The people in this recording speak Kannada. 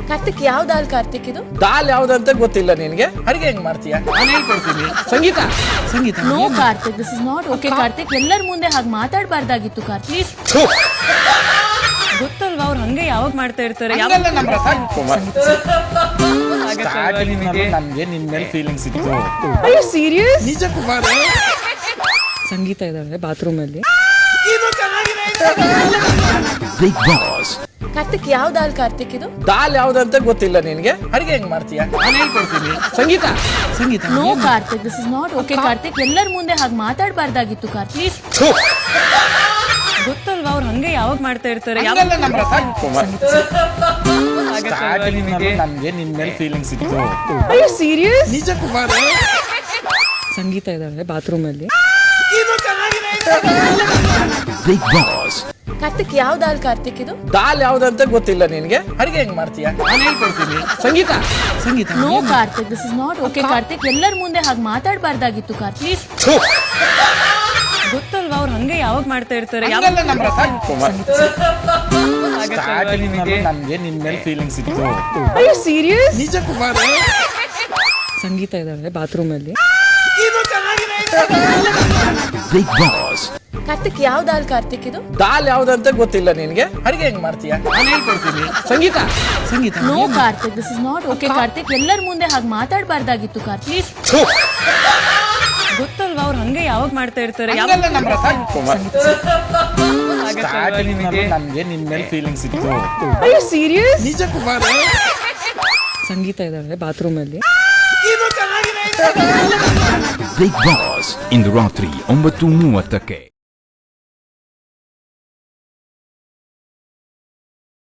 ಕಾರ್ತಿಕ್ ಯಾವ ದಾಲ್ ಕಾರ್ತಿಕ್ ಇದು? ದಾಲ್ ಯಾವ್ದಂತ ಗೊತ್ತಿಲ್ಲ ನಿನ್ಗೆ? ಅಡಿಗೆ ಹೆಂಗ್ ಮಾಡ್ತೀಯ? ನಾನು ಹೇಳ್ಕೊಡ್ತೀನಿ. Sangeetha Sangeetha no Karthik, this is not okay Karthik. ಎಲ್ಲರ ಮುಂದೆ ಹಾಗೆ ಮಾತಾಡಬಾರ್ದಾಗಿತ್ತು ಕಾರ್ತಿಕ್. ಗೊತ್ತಲ್ವಾ ಅವ್ರು ಹಂಗೆ ಯಾವಾಗ ಮಾಡ್ತಾ ಇರ್ತಾರೆ. ಹಂಗಲ್ಲ ನಮ್ಮ ರಥ ಕುಮಾರ್. ಸ್ಟಾರ್ಟಿಂಗ್ ನಮ್ಗೆ ನಿನ್ ಮೇಲೆ ಫೀಲಿಂಗ್ಸ್ ಇತ್ತು. Are you serious? ನಿಜ ಕುಮಾರ್. ಸಂಗೀತ ಇದ್ದಾಳೆ ಬಾತ್ರೂಮ್ ಅಲ್ಲಿ. Big boss. ಕಾರ್ತಿಕ್ ಯಾವ ದಾಲ್ ಕಾರ್ತಿಕ್ ಇದು? ದಾಲ್ ಯಾವ್ದಂತ ಗೊತ್ತಿಲ್ಲ ನಿನ್ಗೆ? ಅಡಿಗೆ ಹೆಂಗ್ ಮಾಡ್ತೀಯ? ನಾನು ಹೇಳ್ಕೊಡ್ತೀನಿ. Sangeetha Sangeetha no Karthik, this is not okay Karthik. ಎಲ್ಲರ ಮುಂದೆ ಹಾಗೆ ಮಾತಾಡಬಾರ್ದಾಗಿತ್ತು ಕಾರ್ತಿಕ್. ಗೊತ್ತಲ್ವಾ ಅವ್ರು ಹಂಗೆ ಯಾವಾಗ ಮಾಡ್ತಾ ಇರ್ತಾರೆ. ಹಂಗಲ್ಲ ನಮ್ಮ ರಥ ಕುಮಾರ್. ಸ್ಟಾರ್ಟಿಂಗ್ ನಮ್ಗೆ ನಿನ್ ಮೇಲೆ ಫೀಲಿಂಗ್ಸ್ ಇತ್ತು. Are you serious? ನಿಜ ಕುಮಾರ್. ಸಂಗೀತ ಇದ್ದಾಳೆ ಬಾತ್ರೂಮ್ ಅಲ್ಲಿ. Big boss. ಕಾರ್ತಿಕ್ ಯಾವ ದಾಲ್ ಕಾರ್ತಿಕ್ ಇದು? ದಾಲ್ ಯಾವ್ದಂತ ಗೊತ್ತಿಲ್ಲ ನಿನ್ಗೆ? ಅಡಿಗೆ ಹೆಂಗ್ ಮಾಡ್ತೀಯ? ನಾನು ಹೇಳ್ಕೊಡ್ತೀನಿ. Sangeetha Sangeetha no Karthik, this is not okay Karthik. ಎಲ್ಲರ ಮುಂದೆ ಹಾಗೆ ಮಾತಾಡಬಾರ್ದಾಗಿತ್ತು ಕಾರ್ತಿಕ್. ಗೊತ್ತಲ್ವಾ ಅವ್ರು ಹಂಗೆ ಯಾವಾಗ ಮಾಡ್ತಾ ಇರ್ತಾರೆ. ಹಂಗಲ್ಲ ನಮ್ಮ ರಥ ಕುಮಾರ್. ಸ್ಟಾರ್ಟಿಂಗ್ ನಮ್ಗೆ ನಿನ್ ಮೇಲೆ ಫೀಲಿಂಗ್ಸ್ ಇತ್ತು. Are you serious? ನಿಜ ಕುಮಾರ್. ಸಂಗೀತ ಇದ್ದಾಳೆ ಬಾತ್ರೂಮ್ ಅಲ್ಲಿ. Big boss. ಕಾರ್ತಿಕ್ ಯಾವ ದಾಲ್ ಕಾರ್ತಿಕ್ ಇದು? ದಾಲ್ ಯಾವ್ದಂತ ಗೊತ್ತಿಲ್ಲ ನಿನ್ಗೆ? ಅಡಿಗೆ ಹೆಂಗ್ ಮಾಡ್ತೀಯ? ನಾನು ಹೇಳ್ಕೊಡ್ತೀನಿ. Sangeetha Sangeetha no Karthik, this is not okay Karthik. ಎಲ್ಲರ ಮುಂದೆ ಹಾಗೆ ಮಾತಾಡಬಾರ್ದಾಗಿತ್ತು ಕಾರ್ತಿಕ್. ಗೊತ್ತಲ್ವಾ ಅವ್ರು ಹಂಗೆ ಯಾವಾಗ ಮಾಡ್ತಾ ಇರ್ತಾರೆ. ಹಂಗಲ್ಲ ನಮ್ಮ ರಥ ಕುಮಾರ್. ಸ್ಟಾರ್ಟಿಂಗ್ ನಮ್ಗೆ ನಿನ್ ಮೇಲೆ ಫೀಲಿಂಗ್ಸ್ ಇತ್ತು. Are you serious? ನಿಜ ಕುಮಾರ್. ಸಂಗೀತ ಇದ್ದಾಳೆ ಬಾತ್ರೂಮ್ ಅಲ್ಲಿ. ಬಿಗ್ ಬಾಸ್ ಇಂದು ರಾತ್ರಿ 9:30ಕ್ಕೆ.